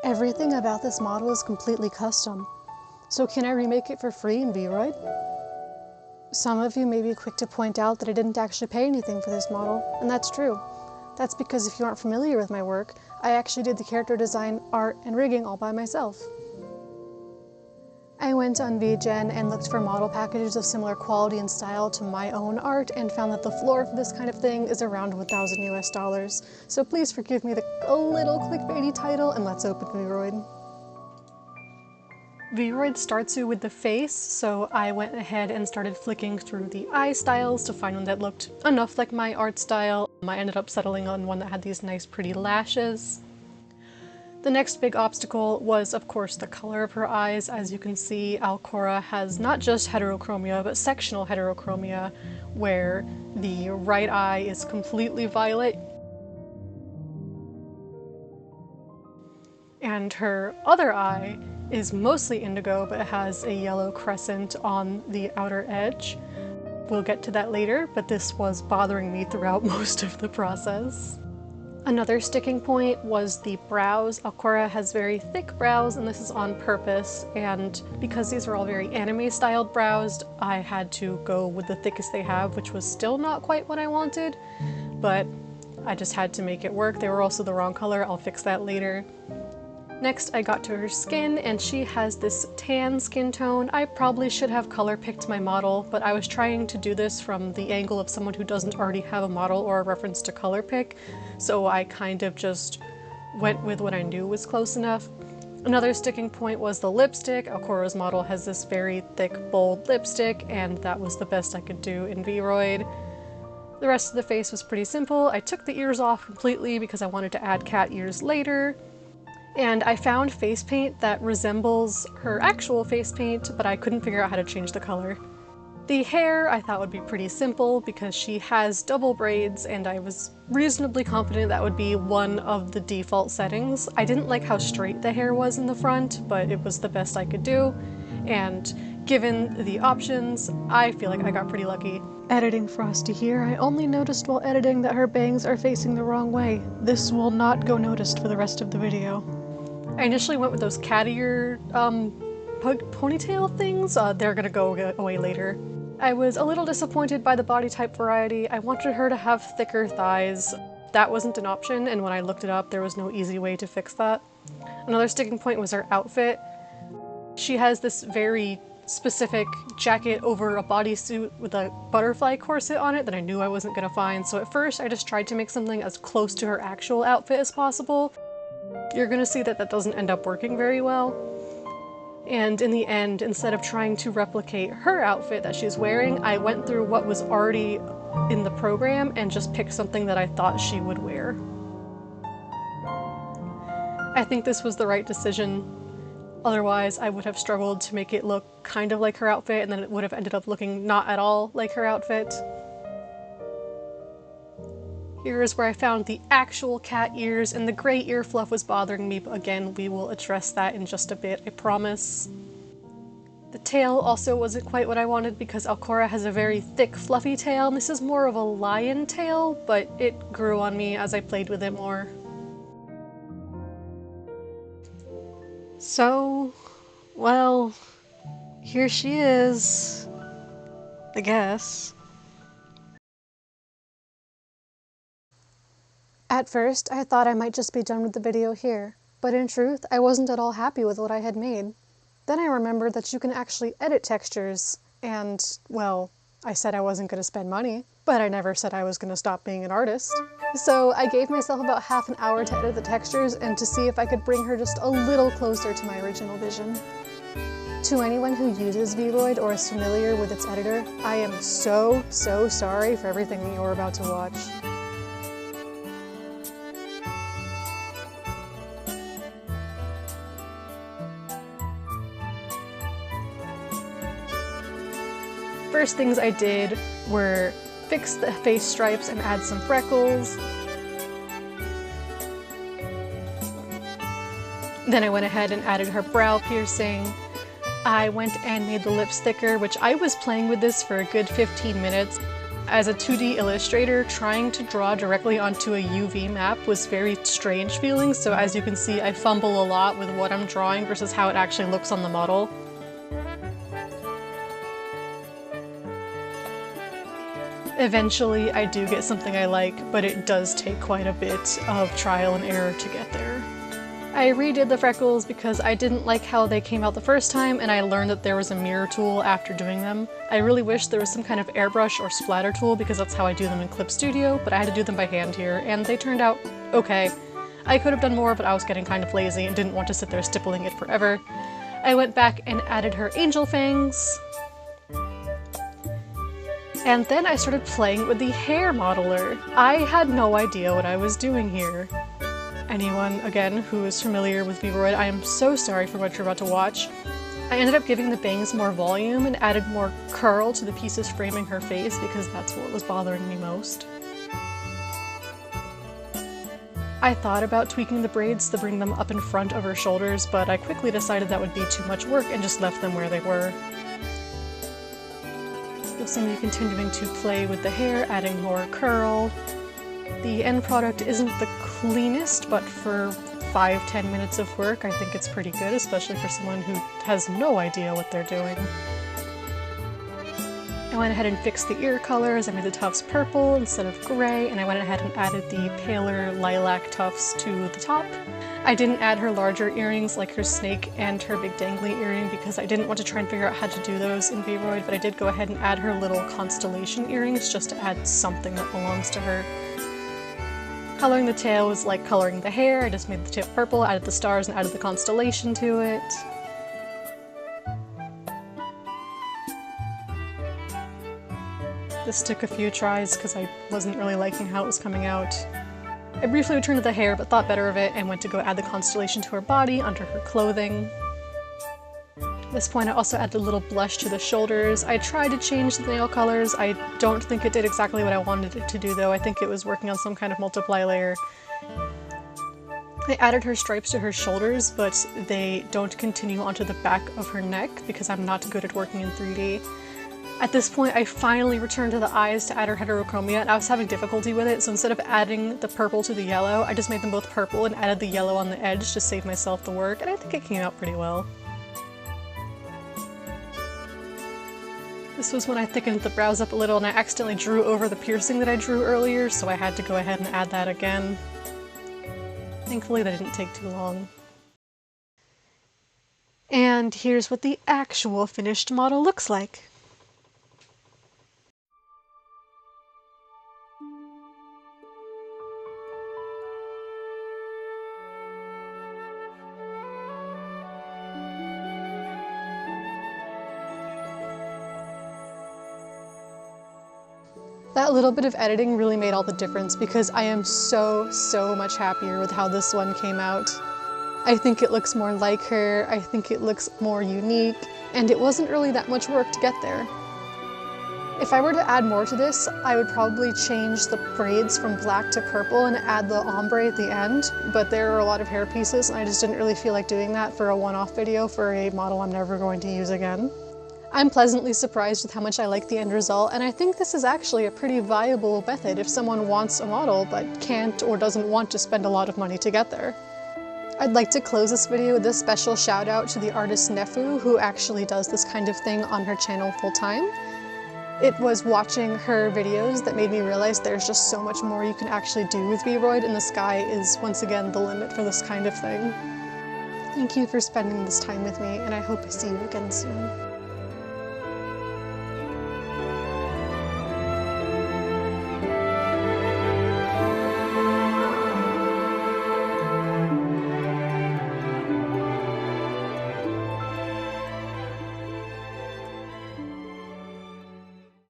Everything about this model is completely custom. So can I remake it for free in VRoid? Some of you may be quick to point out that I didn't actually pay anything for this model, and that's true. That's because if you aren't familiar with my work, I actually did the character design, art, and rigging all by myself. I went on VGen and looked for model packages of similar quality and style to my own art and found that the floor for this kind of thing is around $1,000 US. So please forgive me a little clickbaity title, and let's open VRoid. VRoid starts you with the face, so I went ahead and started flicking through the eye styles to find one that looked enough like my art style. I ended up settling on one that had these nice pretty lashes. The next big obstacle was, of course, the color of her eyes. As you can see, Alcora has not just heterochromia, but sectional heterochromia, where the right eye is completely violet, and her other eye is mostly indigo, but it has a yellow crescent on the outer edge. We'll get to that later, but this was bothering me throughout most of the process. Another sticking point was the brows. Alcora has very thick brows, and this is on purpose, and because these are all very anime-styled brows, I had to go with the thickest they have, which was still not quite what I wanted, but I just had to make it work. They were also the wrong color. I'll fix that later. Next, I got to her skin, and she has this tan skin tone. I probably should have color picked my model, but I was trying to do this from the angle of someone who doesn't already have a model or a reference to color pick, so I kind of just went with what I knew was close enough. Another sticking point was the lipstick. Alcora's model has this very thick, bold lipstick, and that was the best I could do in VRoid. The rest of the face was pretty simple. I took the ears off completely because I wanted to add cat ears later. And I found face paint that resembles her actual face paint, but I couldn't figure out how to change the color. The hair I thought would be pretty simple because she has double braids, and I was reasonably confident that would be one of the default settings. I didn't like how straight the hair was in the front, but it was the best I could do, and given the options, I feel like I got pretty lucky. Editing Frosty here, I only noticed while editing that her bangs are facing the wrong way. This will not go noticed for the rest of the video. I initially went with those cat ear ponytail things. They're gonna go away later. I was a little disappointed by the body type variety. I wanted her to have thicker thighs. That wasn't an option, and when I looked it up, there was no easy way to fix that. Another sticking point was her outfit. She has this very specific jacket over a bodysuit with a butterfly corset on it that I knew I wasn't gonna find, so at first I just tried to make something as close to her actual outfit as possible. You're gonna see that that doesn't end up working very well. And in the end, instead of trying to replicate her outfit that she's wearing, I went through what was already in the program and just picked something that I thought she would wear. I think this was the right decision. Otherwise, I would have struggled to make it look kind of like her outfit, and then it would have ended up looking not at all like her outfit. Here is where I found the actual cat ears, and the gray ear fluff was bothering me, but again, we will address that in just a bit, I promise. The tail also wasn't quite what I wanted because Alcora has a very thick, fluffy tail, and this is more of a lion tail, but it grew on me as I played with it more. So, well, here she is, I guess. At first, I thought I might just be done with the video here, but in truth, I wasn't at all happy with what I had made. Then I remembered that you can actually edit textures, and, well, I said I wasn't going to spend money, but I never said I was going to stop being an artist. So I gave myself about half an hour to edit the textures and to see if I could bring her just a little closer to my original vision. To anyone who uses VRoid or is familiar with its editor, I am so sorry for everything you're about to watch. First things I did were fix the face stripes and add some freckles. Then I went ahead and added her brow piercing. I went and made the lips thicker, which I was playing with this for a good 15 minutes. As a 2D illustrator, trying to draw directly onto a UV map was very strange feeling, so as you can see I fumble a lot with what I'm drawing versus how it actually looks on the model. Eventually I do get something I like, but it does take quite a bit of trial and error to get there. I redid the freckles because I didn't like how they came out the first time, and I learned that there was a mirror tool after doing them. I really wish there was some kind of airbrush or splatter tool because that's how I do them in Clip Studio, but I had to do them by hand here, and they turned out okay. I could have done more, but I was getting kind of lazy and didn't want to sit there stippling it forever. I went back and added her angel fangs. And then I started playing with the hair modeler. I had no idea what I was doing here. Anyone, again, who is familiar with VRoid, I am so sorry for what you're about to watch. I ended up giving the bangs more volume and added more curl to the pieces framing her face because that's what was bothering me most. I thought about tweaking the braids to bring them up in front of her shoulders, but I quickly decided that would be too much work and just left them where they were. You'll see me continuing to play with the hair, adding more curl. The end product isn't the cleanest, but for 5-10 minutes of work I think it's pretty good, especially for someone who has no idea what they're doing. I went ahead and fixed the ear colors. I made the tufts purple instead of gray, and I went ahead and added the paler lilac tufts to the top. I didn't add her larger earrings like her snake and her big dangly earring because I didn't want to try and figure out how to do those in VRoid, but I did go ahead and add her little constellation earrings just to add something that belongs to her. Coloring the tail was like coloring the hair. I just made the tip purple, added the stars, and added the constellation to it. This took a few tries because I wasn't really liking how it was coming out. I briefly returned to the hair but thought better of it and went to go add the constellation to her body under her clothing. At this point I also added a little blush to the shoulders. I tried to change the nail colors. I don't think it did exactly what I wanted it to do though. I think it was working on some kind of multiply layer. I added her stripes to her shoulders, but they don't continue onto the back of her neck because I'm not good at working in 3D. At this point, I finally returned to the eyes to add her heterochromia, and I was having difficulty with it, so instead of adding the purple to the yellow, I just made them both purple and added the yellow on the edge to save myself the work, and I think it came out pretty well. This was when I thickened the brows up a little and I accidentally drew over the piercing that I drew earlier, so I had to go ahead and add that again. Thankfully that didn't take too long. And here's what the actual finished model looks like. That little bit of editing really made all the difference because I am so much happier with how this one came out. I think it looks more like her, I think it looks more unique, and it wasn't really that much work to get there. If I were to add more to this, I would probably change the braids from black to purple and add the ombre at the end, but there are a lot of hair pieces and I just didn't really feel like doing that for a one-off video for a model I'm never going to use again. I'm pleasantly surprised with how much I like the end result, and I think this is actually a pretty viable method if someone wants a model but can't or doesn't want to spend a lot of money to get there. I'd like to close this video with a special shout out to the artist Nefu, who actually does this kind of thing on her channel full time. It was watching her videos that made me realize there's just so much more you can actually do with VRoid, and the sky is once again the limit for this kind of thing. Thank you for spending this time with me, and I hope to see you again soon.